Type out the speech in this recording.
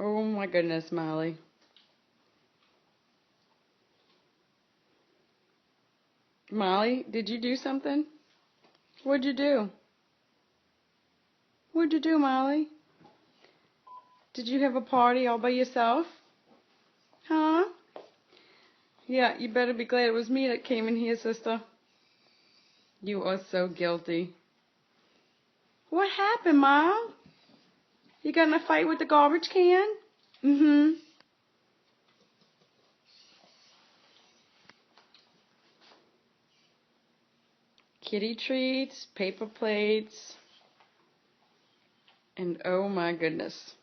Oh my goodness, Molly. Molly, did you do something? What'd you do? What'd you do, Molly? Did you have a party all by yourself? Huh? Yeah, you better be glad it was me that came in here, sister. You are so guilty. What happened, Mom? You got in a fight with the garbage can? Mm-hmm. Kitty treats, paper plates, and oh my goodness.